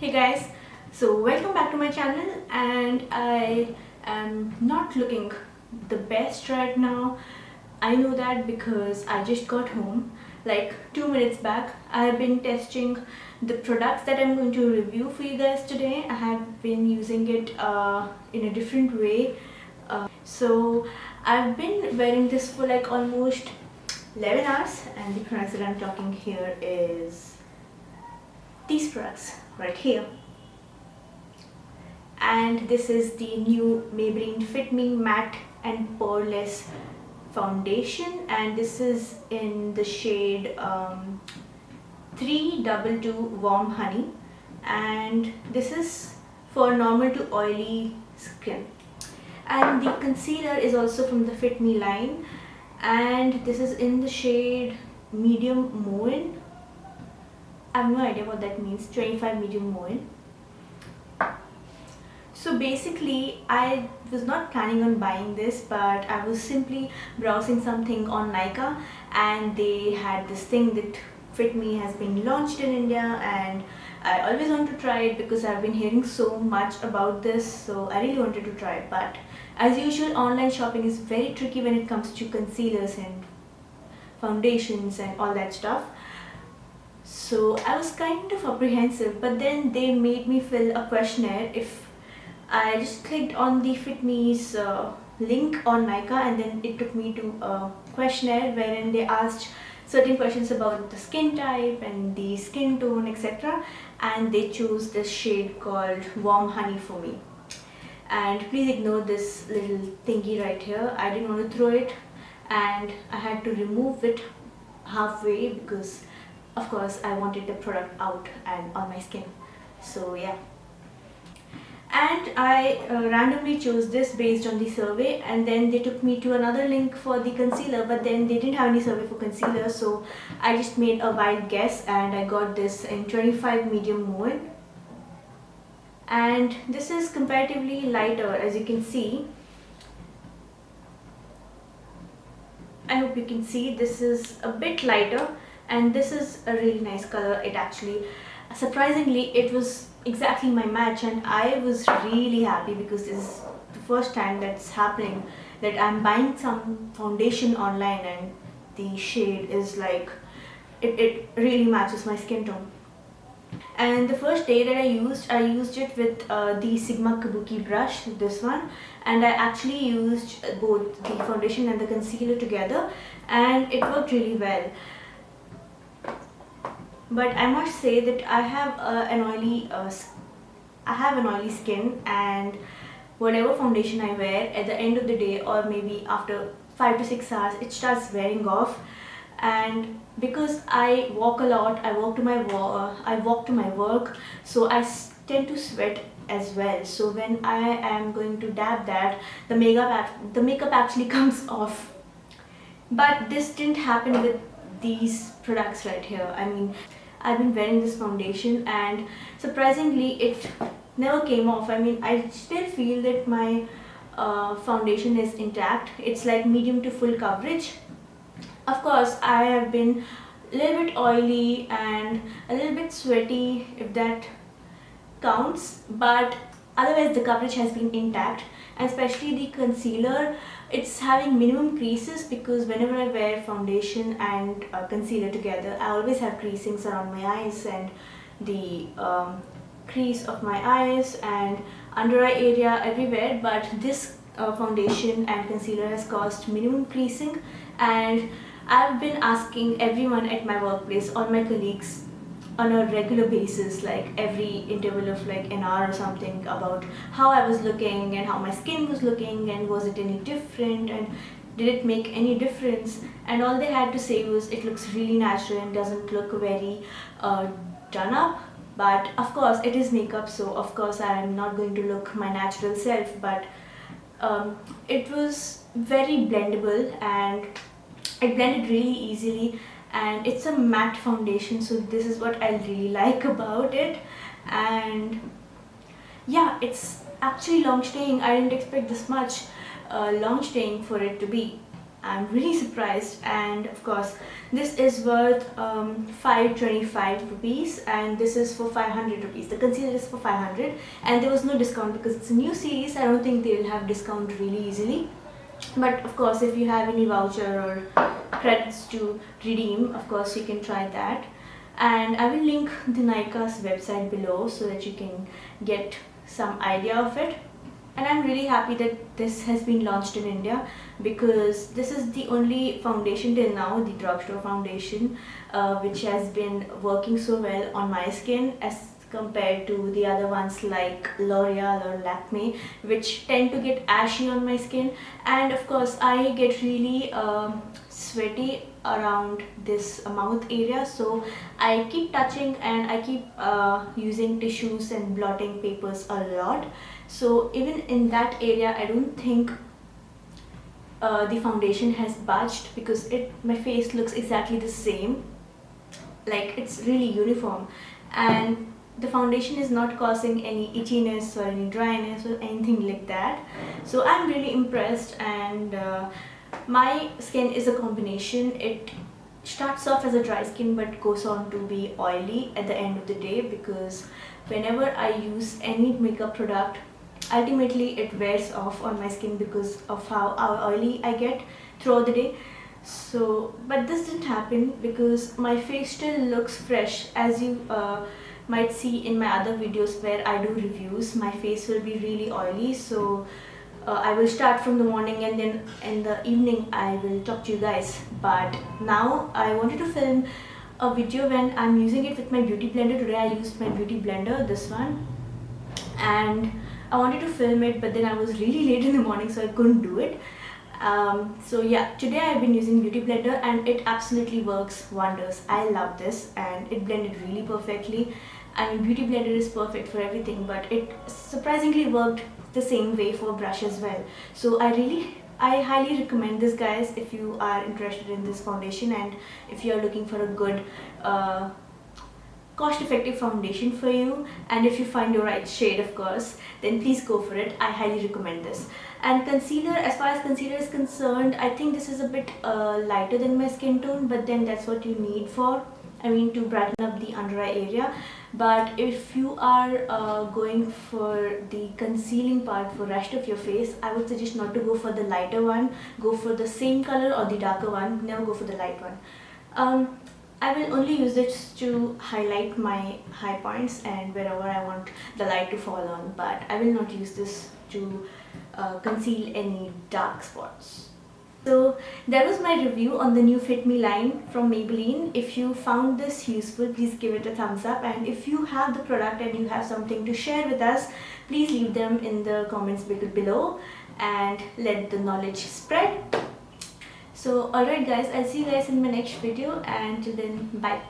Hey guys, so welcome back to my channel, and I am not looking the best right now. I know that because I just got home like 2 minutes back. I have been testing the products that I'm going to review for you guys today. I have been using it in a different way. So I've been wearing this for like almost 11 hours, and the products that I'm talking here is these products right here. And this is the new Maybelline Fit Me Matte and Poreless foundation, and this is in the shade 322 Warm Honey, and this is for normal to oily skin. And the concealer is also from the Fit Me line, and this is in the shade medium Moen. I have no idea what that means. 25 medium Moen. So basically, I was not planning on buying this, but I was simply browsing something on Nykaa, and they had this thing that Fit Me has been launched in India, and I always want to try it because I've been hearing so much about this, so I really wanted to try it. But as usual, online shopping is very tricky when it comes to concealers and foundations and all that stuff. So I was kind of apprehensive, but then they made me fill a questionnaire. If I just clicked on the Fit Me's link on Nykaa, and then it took me to a questionnaire wherein they asked certain questions about the skin type and the skin tone, etc. And they chose this shade called Warm Honey for me. And please ignore this little thingy right here. I didn't want to throw it, and I had to remove it halfway because of course I wanted the product out and on my skin. So yeah. And I randomly chose this based on the survey, and then they took me to another link for the concealer, but then they didn't have any survey for concealer, so I just made a wild guess and I got this in 25 medium Moen. And this is comparatively lighter, as you can see. I hope you can see this is a bit lighter, and this is a really nice color. It actually, surprisingly, it was exactly my match, and I was really happy because this is the first time that's happening, that I'm buying some foundation online and the shade is like, it really matches my skin tone. And the first day that I used it with the Sigma Kabuki brush, this one, and I actually used both the foundation and the concealer together, and it worked really well. But I must say that I have an oily skin, and whatever foundation I wear, at the end of the day or maybe after 5 to 6 hours, it starts wearing off. And because I walk a lot, I walk to my work, so I tend to sweat as well. So when I am going to dab that, the makeup actually comes off. But this didn't happen with these products right here. I mean, I've been wearing this foundation, and surprisingly it never came off. I mean, I still feel that my foundation is intact. It's like medium to full coverage. Of course, I have been a little bit oily and a little bit sweaty, if that counts, but otherwise the coverage has been intact. And especially the concealer, it's having minimum creases, because whenever I wear foundation and concealer together, I always have creasings around my eyes and the crease of my eyes and under eye area, everywhere. But this foundation and concealer has caused minimum creasing, and I've been asking everyone at my workplace, all my colleagues, on a regular basis, like every interval of like an hour or something, about how I was looking and how my skin was looking, and was it any different, and did it make any difference. And all they had to say was, it looks really natural and doesn't look very done up. But of course it is makeup, so of course I am not going to look my natural self. But it was very blendable, and it blended really easily, and it's a matte foundation, so this is what I really like about it. And yeah, it's actually long staying. I didn't expect this much long staying for it to be. I'm really surprised. And of course this is worth 525 rupees and this is for 500 rupees. The concealer is for 500 and there was no discount because it's a new series. I don't think they'll have discount really easily, but of course if you have any voucher or credits to redeem, of course you can try that. And I will link the nykaa's website below so that you can get some idea of it. And I'm really happy that this has been launched in India because this is the only foundation till now, the drugstore foundation, which has been working so well on my skin as compared to the other ones like L'Oreal or Lakme, which tend to get ashy on my skin. And of course I get really sweaty around this mouth area, so I keep touching and I keep using tissues and blotting papers a lot. So even in that area I don't think the foundation has budged because my face looks exactly the same, like it's really uniform, and the foundation is not causing any itchiness or any dryness or anything like that. So I'm really impressed. And my skin is a combination. It starts off as a dry skin but goes on to be oily at the end of the day, because whenever I use any makeup product, ultimately it wears off on my skin because of how oily I get throughout the day. So but this didn't happen because my face still looks fresh. As you might see in my other videos where I do reviews, my face will be really oily, so I will start from the morning and then in the evening I will talk to you guys. But now I wanted to film a video when I'm using it with my beauty blender. Today I used my beauty blender, this one, and I wanted to film it, but then I was really late in the morning so I couldn't do it. So yeah, today I've been using beauty blender and it absolutely works wonders. I love this and it blended really perfectly. I mean, beauty blender is perfect for everything, but it surprisingly worked the same way for brush as well. So I highly recommend this, guys, if you are interested in this foundation and if you are looking for a good cost-effective foundation for you, and if you find your right shade, of course, then please go for it. I highly recommend this. And concealer, as far as concealer is concerned, I think this is a bit lighter than my skin tone, but then that's what you need for, I mean, to brighten up the under eye area. But if you are going for the concealing part for rest of your face, I would suggest not to go for the lighter one. Go for the same color or the darker one. Never go for the light one. I will only use this to highlight my high points and wherever I want the light to fall on, but I will not use this to conceal any dark spots. So that was my review on the new Fit Me line from Maybelline. If you found this useful, please give it a thumbs up, and if you have the product and you have something to share with us, please leave them in the comments below and let the knowledge spread. So alright guys, I'll see you guys in my next video, and till then, bye.